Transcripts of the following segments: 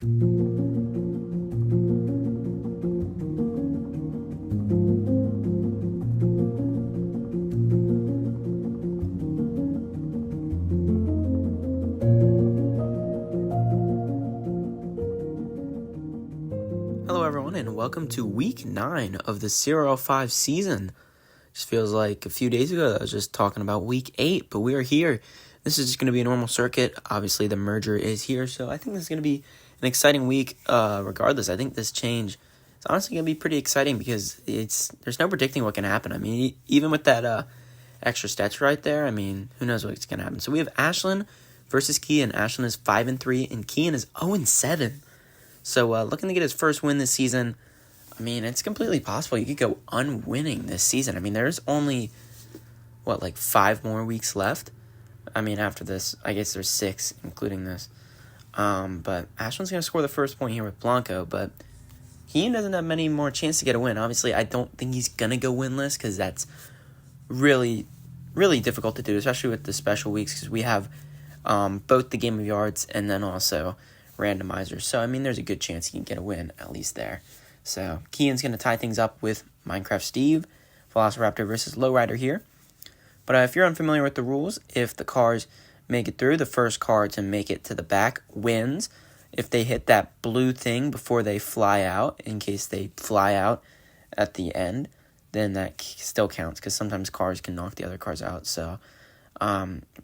Hello everyone and welcome to week 9 of the CRL5 season. Just feels like a few days ago I was just talking about week 8, but we are here. This is just going to be a normal circuit. Obviously the merger is here, so I think this is going to be an exciting week regardless. I think this change is honestly going to be pretty exciting because there's no predicting what can happen. I mean, even with that extra stats right there, I mean, who knows what's going to happen. So we have Ashlyn versus Kean. Ashlyn is 5-3 and Kean is 0-7. So looking to get his first win this season. I mean, it's completely possible you could go unwinning this season. I mean, there's only, 5 more weeks left? I mean, after this, I guess there's 6, including this. But Ashlyn's going to score the first point here with Blanco, but he doesn't have many more chances to get a win. Obviously, I don't think he's going to go winless because that's really, really difficult to do, especially with the special weeks because we have both the game of yards and then also randomizers. So, I mean, there's a good chance he can get a win, at least there. So, Kean's going to tie things up with Minecraft Steve, Velociraptor versus Lowrider here. But if you're unfamiliar with the rules, if the cars make it through, the first car to make it to the back wins. If they hit that blue thing before they fly out, in case they fly out at the end, then that still counts because sometimes cars can knock the other cars out. So,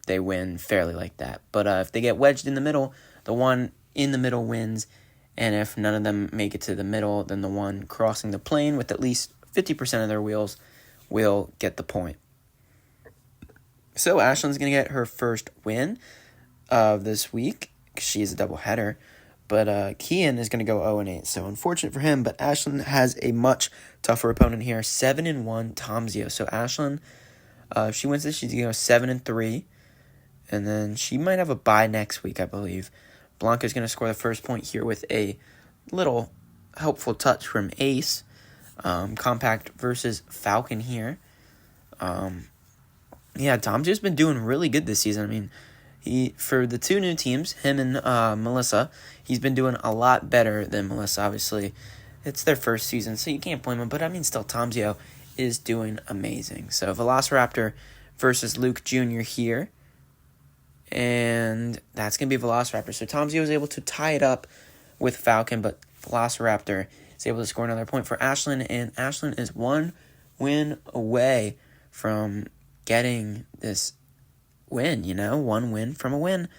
they win fairly like that. But if they get wedged in the middle, the one in the middle wins, and if none of them make it to the middle, then the one crossing the plane with at least 50% of their wheels will get the point. So Ashlyn's going to get her first win of this week, because she is a doubleheader, but Kean is going to go 0-8, so unfortunate for him, but Ashlyn has a much tougher opponent here, 7-1 Tomzio. So Ashlyn, if she wins this, she's going to go 7-3, and then she might have a bye next week, I believe. Blanca's going to score the first point here with a little helpful touch from Ace. Compact versus Falcon here. Tomzio's been doing really good this season. I mean, for the two new teams, him and Melissa, he's been doing a lot better than Melissa, obviously. It's their first season, so you can't blame him. But, I mean, still, Tomzio is doing amazing. So, Velociraptor versus Luke Jr. here. And that's going to be Velociraptor. So Tomzio was able to tie it up with Falcon, but Velociraptor is able to score another point for Ashlyn, and Ashlyn is 1 win away from getting this win, 1 win from a win.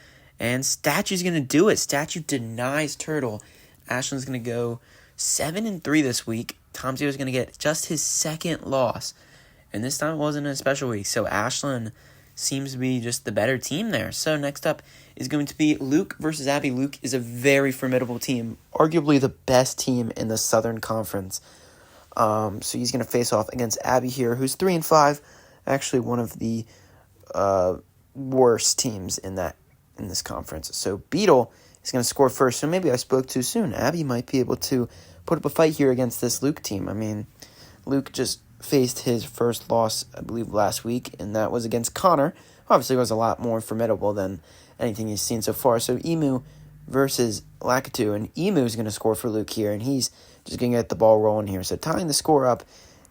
And Statue's going to do it. Statue denies Turtle. Ashlyn's going to go 7-3 this week. Tomzio is going to get just his second loss. And this time it wasn't a special week, so Ashlyn seems to be just the better team there. So next up is going to be Luke versus Abby. Luke is a very formidable team, arguably the best team in the Southern Conference. So he's going to face off against Abby here, who's 3-5, actually one of the worst teams in this conference. So Beetle is going to score first. So maybe I spoke too soon. Abby might be able to put up a fight here against this Luke team. I mean, Luke just faced his first loss, I believe, last week, and that was against Connor. Obviously, it was a lot more formidable than anything he's seen so far. So Emu versus Lakitu, and Emu is going to score for Luke here, and he's just going to get the ball rolling here. So tying the score up,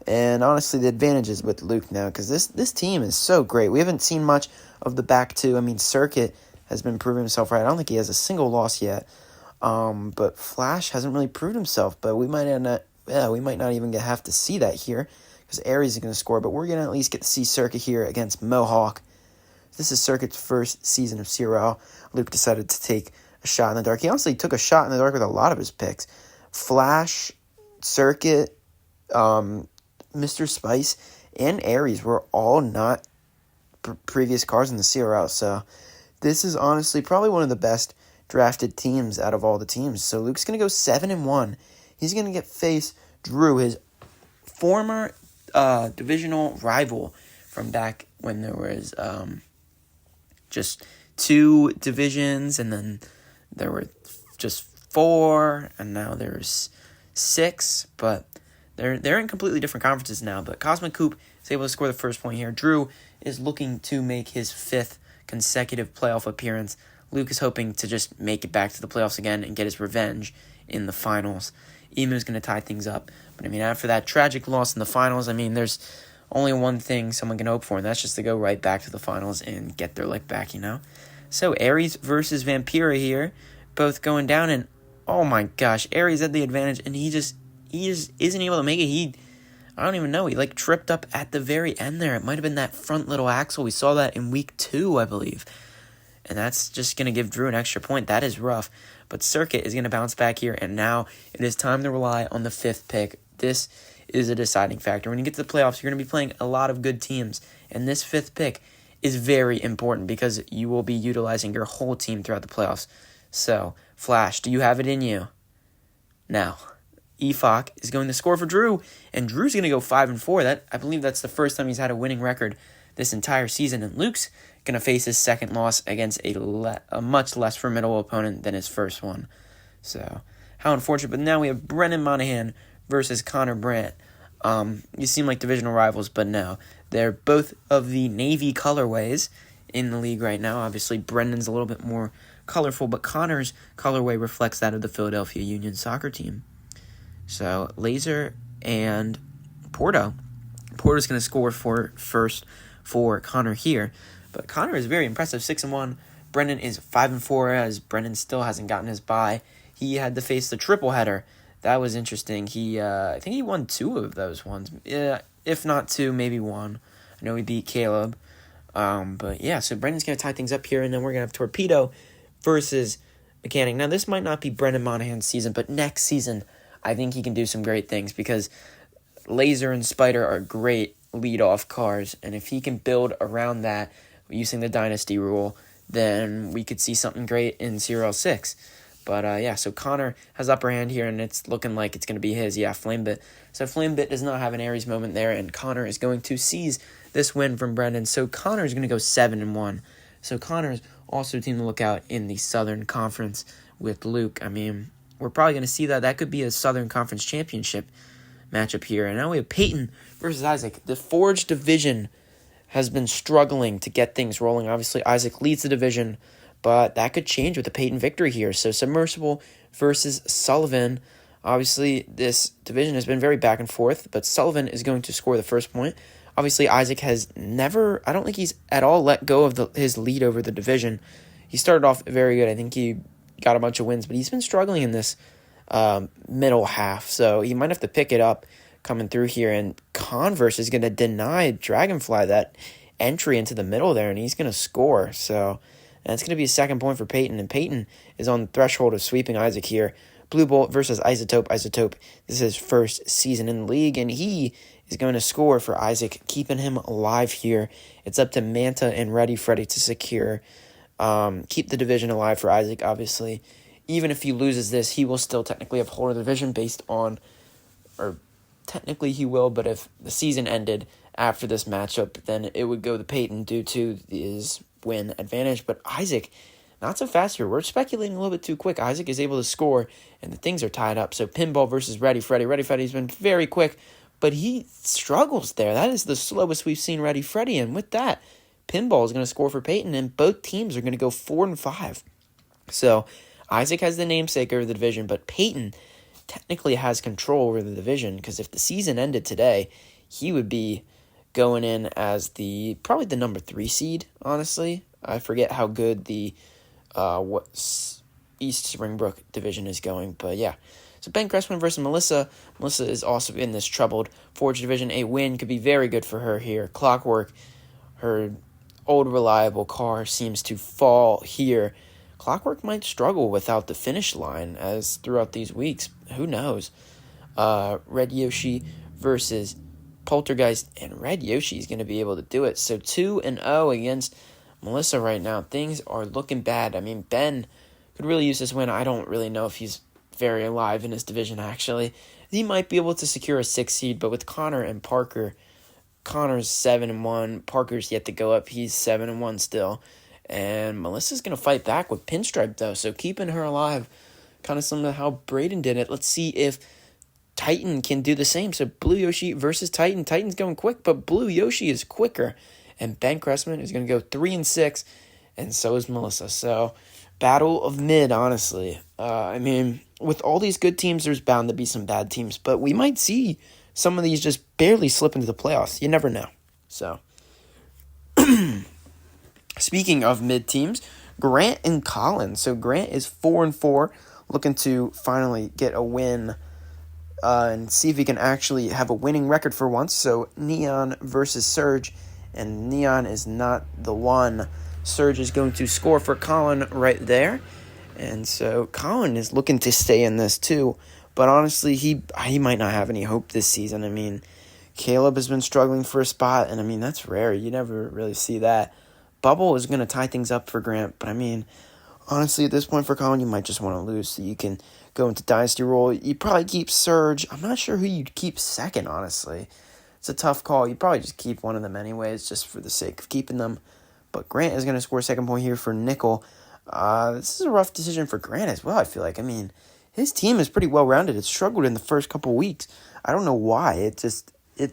and honestly, the advantage is with Luke now, because this team is so great. We haven't seen much of the back two. I mean, Circuit has been proving himself right. I don't think he has a single loss yet, but Flash hasn't really proved himself, but we might not even have to see that here, because Aries is going to score, but we're going to at least get to see Circuit here against Mohawk. This is Circuit's first season of CRL. Luke decided to take a shot in the dark. He honestly took a shot in the dark with a lot of his picks. Flash, Circuit, Mr. Spice, and Aries were all not previous cars in the CRL, so this is honestly probably one of the best drafted teams out of all the teams. So Luke's going to go 7-1. He's going to face Drew, his former divisional rival from back when there was just 2 divisions, and then there were just 4, and now there's 6, but they're in completely different conferences now. But Cosmic Coop is able to score the first point here. Drew is looking to make his 5th consecutive playoff appearance. Luke is hoping to just make it back to the playoffs again and get his revenge in the finals. Eamon is going to tie things up. But, after that tragic loss in the finals, there's only one thing someone can hope for, and that's just to go right back to the finals and get their lick back, So, Aries versus Vampira here, both going down, and oh my gosh, Aries had the advantage, and he just isn't able to make it. I don't even know, he tripped up at the very end there. It might have been that front little axle. We saw that in week 2, I believe. And that's just going to give Drew an extra point. That is rough. But Circuit is going to bounce back here, and now it is time to rely on the 5th pick. This is a deciding factor. When you get to the playoffs, you're going to be playing a lot of good teams, and this 5th pick is very important because you will be utilizing your whole team throughout the playoffs. So, Flash, do you have it in you? Now, Efok is going to score for Drew, and Drew's going to go 5-4. I believe that's the first time he's had a winning record this entire season, and Luke's going to face his second loss against a much less formidable opponent than his first one. So, how unfortunate. But now we have Brennan Monahan versus Connor Brandt. You seem like divisional rivals, but no. They're both of the Navy colorways in the league right now. Obviously, Brendan's a little bit more colorful, but Connor's colorway reflects that of the Philadelphia Union soccer team. So, Laser and Porto. Porto's going to score first for Connor here. But Connor is very impressive, 6-1. Brendan is 5-4, as Brendan still hasn't gotten his bye. He had to face the triple header. That was interesting. I think he won 2 of those ones. Yeah, if not 2, maybe 1. I know he beat Caleb. But yeah, so Brendan's going to tie things up here, and then we're going to have Torpedo versus Mechanic. Now, this might not be Brendan Monahan's season, but next season, I think he can do some great things because Laser and Spider are great lead-off cars, and if he can build around that using the Dynasty rule, then we could see something great in CRL6. But, so Connor has upper hand here, and it's looking like it's going to be his. Yeah, Flamebit. So Flamebit does not have an Aries moment there, and Connor is going to seize this win from Brendan. So Connor is going to go 7-1. So Connor's also a team to look out in the Southern Conference with Luke. We're probably going to see that. That could be a Southern Conference Championship matchup here. And now we have Peyton versus Isaac. The Forge division has been struggling to get things rolling. Obviously, Isaac leads the division, but that could change with the Peyton victory here. So Submersible versus Sullivan. Obviously, this division has been very back and forth, but Sullivan is going to score the first point. Obviously, Isaac has never, I don't think he's at all let go of his lead over the division. He started off very good. I think he got a bunch of wins, but he's been struggling in this middle half. So he might have to pick it up coming through here. And Converse is going to deny Dragonfly that entry into the middle there, and he's going to score. So that's going to be a second point for Peyton, and Peyton is on the threshold of sweeping Isaac here. Blue Bolt versus Isotope. Isotope, this is his first season in the league, and he is going to score for Isaac, keeping him alive here. It's up to Manta and Ready Freddy to secure, keep the division alive for Isaac, obviously. Even if he loses this, he will still technically have hold of the division based on, or technically he will, but if the season ended after this matchup, then it would go to Peyton due to his win advantage. But Isaac, not so fast here. We're speculating a little bit too quick. Isaac is able to score, and the things are tied up. So Pinball versus Ready Freddy. Ready Freddy's been very quick, but he struggles there. That is the slowest we've seen Ready Freddy, and with that, Pinball is going to score for Peyton, and both teams are going to go 4-5. So Isaac has the namesake over the division, but Peyton technically has control over the division, because if the season ended today, he would be going in as probably the number 3 seed, honestly. I forget how good the East Springbrook division is going, but yeah. So Ben Cressman versus Melissa. Melissa is also in this troubled Forge division. A win could be very good for her here. Clockwork, her old reliable car, seems to fall here. Clockwork might struggle without the finish line as throughout these weeks. Who knows? Red Yoshi versus Poltergeist, and Red Yoshi is going to be able to do it. So 2-0 against Melissa right now. Things are looking bad. Ben could really use this win. I don't really know if he's very alive in his division, actually. He might be able to secure a 6 seed, but with Connor and Parker, Connor's 7-1. Parker's yet to go up. He's 7-1 still. And Melissa's going to fight back with Pinstripe, though, so keeping her alive, kind of similar to how Braden did it. Let's see if Titan can do the same. So Blue Yoshi versus Titan. Titan's going quick, but Blue Yoshi is quicker. And Ben Cressman is going to go 3-6, and so is Melissa. So battle of mid, honestly. I mean, with all these good teams, there's bound to be some bad teams, but we might see some of these just barely slip into the playoffs. You never know. So, speaking of mid teams, Grant and Collins. So Grant is 4-4, looking to finally get a win and see if he can actually have a winning record for once. So Neon versus Surge, and Neon is not the one. Surge is going to score for Colin right there. And so Colin is looking to stay in this too. But honestly, he might not have any hope this season. I mean, Caleb has been struggling for a spot, and I mean, that's rare. You never really see that. Bubble is going to tie things up for Grant, but I mean, honestly, at this point for Colin, you might just want to lose so you can go into Dynasty role. You probably keep Surge. I'm not sure who you'd keep second, honestly. It's a tough call. You'd probably just keep one of them anyways, just for the sake of keeping them. But Grant is going to score second point here for Nickel. This is a rough decision for Grant as well, I feel like. I mean, his team is pretty well-rounded. It struggled in the first couple weeks. I don't know why. It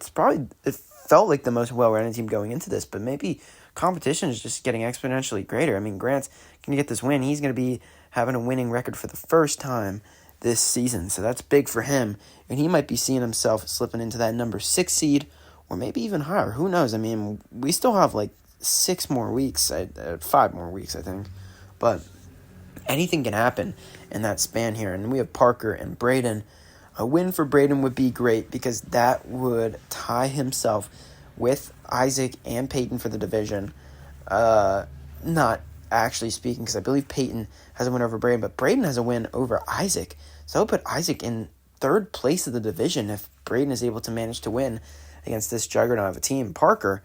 felt like the most well-rounded team going into this, but maybe competition is just getting exponentially greater. I mean, Grant's going to get this win. He's going to be having a winning record for the first time this season, so that's big for him, and he might be seeing himself slipping into that number 6 seed, or maybe even higher. Who knows? I mean, we still have like 5 more weeks, I think, but anything can happen in that span here. And we have Parker and Braden. A win for Braden would be great because that would tie himself with Isaac and Peyton for the division. Not actually speaking, because I believe Peyton has a win over Braden, but Braden has a win over Isaac. So I'll put Isaac in third place of the division if Braden is able to manage to win against this juggernaut of a team. Parker,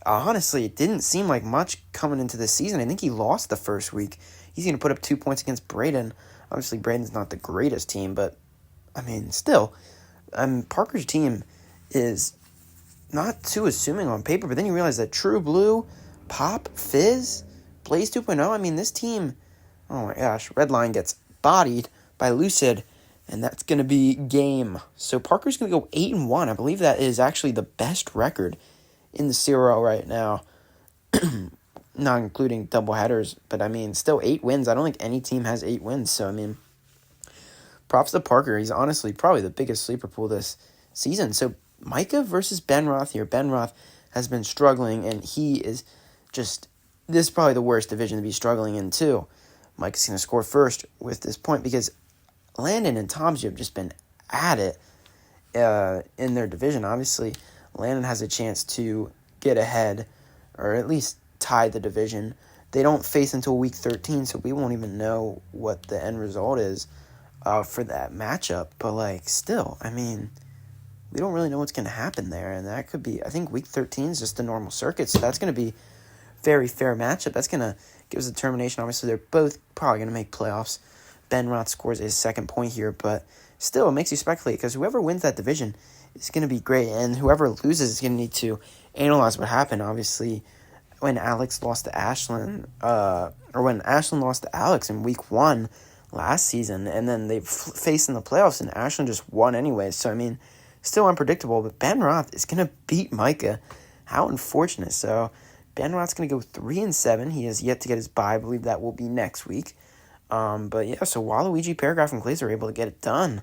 honestly, it didn't seem like much coming into this season. I think he lost the first week. He's going to put up 2 points against Braden. Obviously, Braden's not the greatest team, but, I mean, still, Parker's team is not too assuming on paper, but then you realize that True Blue, Pop, Fizz, Blaze 2.0, I mean, this team, oh my gosh, Redline gets bodied by Lucid, and that's going to be game. So Parker's going to go 8-1. I believe that is actually the best record in the CRL right now, not including doubleheaders, but I mean, still 8 wins. I don't think any team has 8 wins, so I mean, props to Parker. He's honestly probably the biggest sleeper pool this season. So Micah versus Ben Roth here. Ben Roth has been struggling, and he is just, this is probably the worst division to be struggling in too. Micah's going to score first with this point because Landon and Tomsy have just been at it in their division. Obviously, Landon has a chance to get ahead, or at least tie the division. They don't face until week 13, so we won't even know what the end result is for that matchup. But, like, still, I mean, we don't really know what's going to happen there, and that could be, I think week 13 is just the normal circuit, so that's going to be very fair matchup. That's going to give us a determination. Obviously, they're both probably going to make playoffs. Ben Roth scores his second point here, but still, it makes you speculate, because whoever wins that division is going to be great, and whoever loses is going to need to analyze what happened. Obviously, when Alex lost to Ashlyn, or when Ashlyn lost to Alex in week 1 last season, and then they faced in the playoffs, and Ashlyn just won anyways. So, I mean, still unpredictable, but Ben Roth is going to beat Micah. How unfortunate. So, Ben Roth's going to go 3-7. He has yet to get his bye. I believe that will be next week. But yeah, so Waluigi, Paragraph, and Glazer are able to get it done.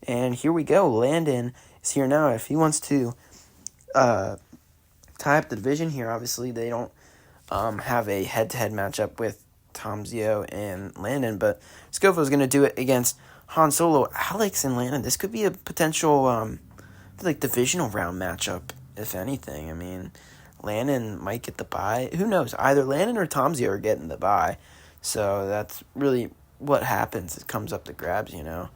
And here we go. Landon is here now. If he wants to tie up the division here, obviously they don't have a head-to-head matchup with Tom Zio and Landon, but Scofo is going to do it against Han Solo, Alex, and Landon. This could be a potential divisional round matchup, if anything. I mean, Landon might get the bye. Who knows? Either Landon or Tom Zio are getting the bye. So that's really what happens. It comes up to grabs, you know.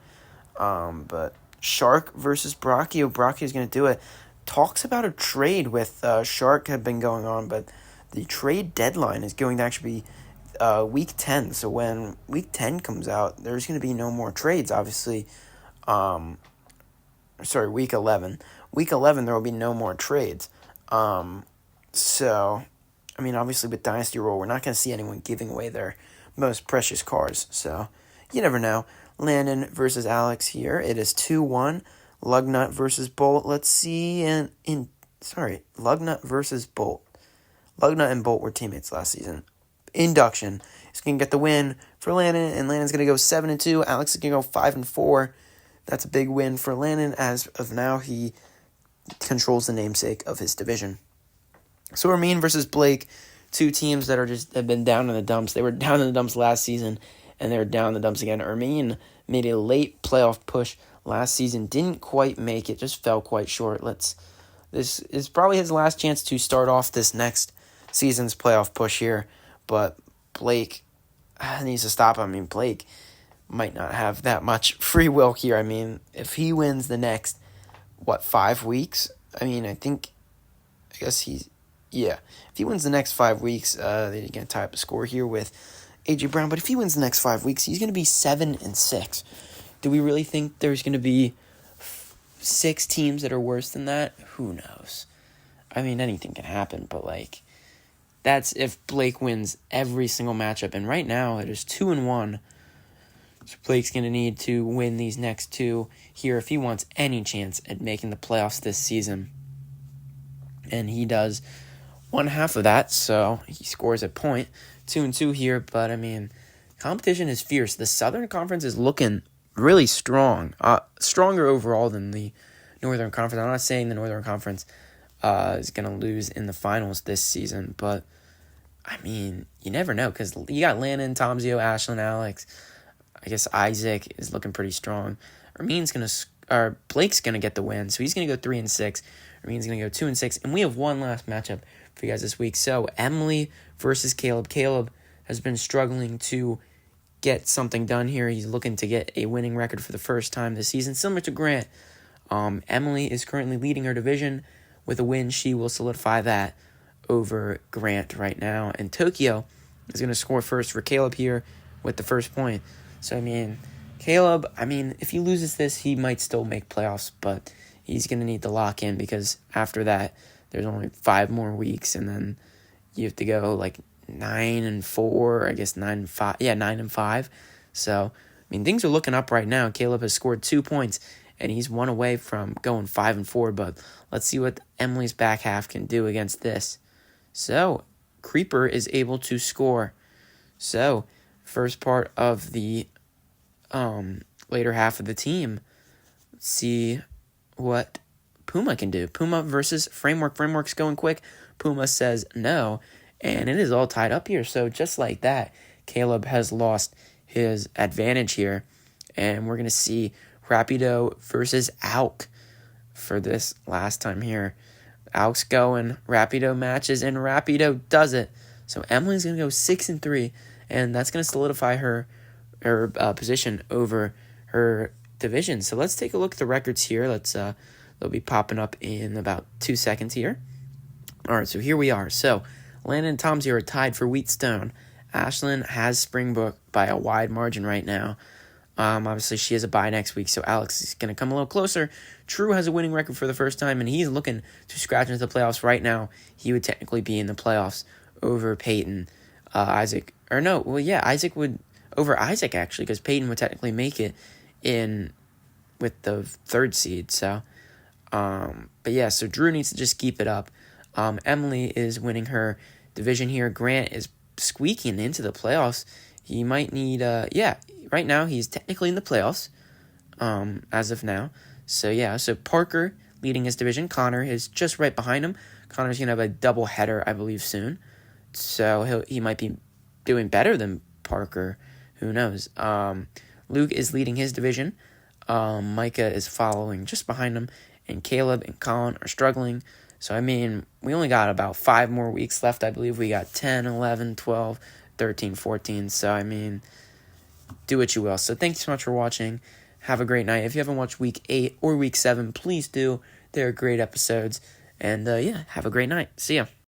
But Shark versus Brachio. Brachio's going to do it. Talks about a trade with Shark have been going on, but the trade deadline is going to actually be week 10. So when week 10 comes out, there's going to be no more trades, obviously. Week 11. Week 11, there will be no more trades. So, I mean, obviously with Dynasty Roll, we're not going to see anyone giving away their most precious cars. So, you never know. Landon versus Alex here. It is 2-1. Lugnut versus Bolt. Let's see. Lugnut versus Bolt. Lugnut and Bolt were teammates last season. Induction. is going to get the win for Landon, and Landon's going to go 7-2. Alex is going to go 5-4. That's a big win for Landon. As of now, he controls the namesake of his division. So Ramin versus Blake, two teams that have been down in the dumps. They were down in the dumps last season, and they're down in the dumps again. Ramin made a late playoff push last season, didn't quite make it, just fell quite short. This is probably his last chance to start off this next season's playoff push here, but Blake needs to stop. I mean, Blake might not have that much free will here. I mean, if he wins the next, 5 weeks? I mean, if he wins the next 5 weeks, they're going to tie up a score here with A.J. Brown, but if he wins the next 5 weeks, he's going to be 7-6. Do we really think there's going to be 6 teams that are worse than that? Who knows? I mean, anything can happen, but, that's if Blake wins every single matchup, and right now it is 2-1. So Blake's going to need to win these next 2 here if he wants any chance at making the playoffs this season. And he does one half of that, so he scores a point. 2-2 here, but I mean, competition is fierce. The Southern Conference is looking really strong, stronger overall than the Northern Conference. I'm not saying the Northern Conference is going to lose in the finals this season, but I mean, you never know, because you got Landon, Tomzio, Ashlyn, Alex. I guess Isaac is looking pretty strong. Blake's gonna get the win, so he's gonna go 3-6. Ramin's gonna go 2-6, and we have one last matchup for you guys this week. So Emily versus Caleb. Caleb has been struggling to get something done here. He's looking to get a winning record for the first time this season, similar to Grant. Emily is currently leading her division. With a win, she will solidify that over Grant right now. And Tokyo is going to score first for Caleb here with the first point. So, I mean, Caleb, if he loses this, he might still make playoffs, but he's going to need to lock in because after that, there's only 5 more weeks, and then you have to go 9-4, I guess 9-5. Yeah, 9-5. So, things are looking up right now. Caleb has scored 2 points, and he's 1 away from going 5-4, but let's see what Emily's back half can do against this. So, Creeper is able to score. So, first part of the later half of the team, let's see what Puma can do. Puma versus Framework. Framework's going quick. Puma says no, and it is all tied up here. So just like that, Caleb has lost his advantage here, and we're going to see Rapido versus Auk for this last time here. Auk's going, Rapido matches, and Rapido does it. So Emily's going to go 6-3, and that's going to solidify her position over her division. So let's take a look at the records here. They'll be popping up in about 2 seconds here. All right, so here we are. So Landon and Tomzio are tied for Wheatstone. Ashlyn has Springbrook by a wide margin right now. Obviously, she has a bye next week, so Alex is going to come a little closer. True has a winning record for the first time, and he's looking to scratch into the playoffs right now. He would technically be in the playoffs over Peyton, Isaac. Or no, well, yeah, Isaac would over Isaac, actually, because Peyton would technically make it in with the 3rd seed. So, but yeah, so Drew needs to just keep it up. Emily is winning her division here. Grant is squeaking into the playoffs. He might need, right now he's technically in the playoffs, as of now. So yeah, so Parker leading his division. Connor is just right behind him. Connor's going to have a double header, I believe, soon. So he might be doing better than Parker. Who knows? Luke is leading his division. Micah is following just behind him. And Caleb and Colin are struggling. So, we only got about 5 more weeks left. I believe we got 10, 11, 12, 13, 14. So, do what you will. So, thank you so much for watching. Have a great night. If you haven't watched Week 8 or Week 7, please do. They're great episodes. And, have a great night. See ya.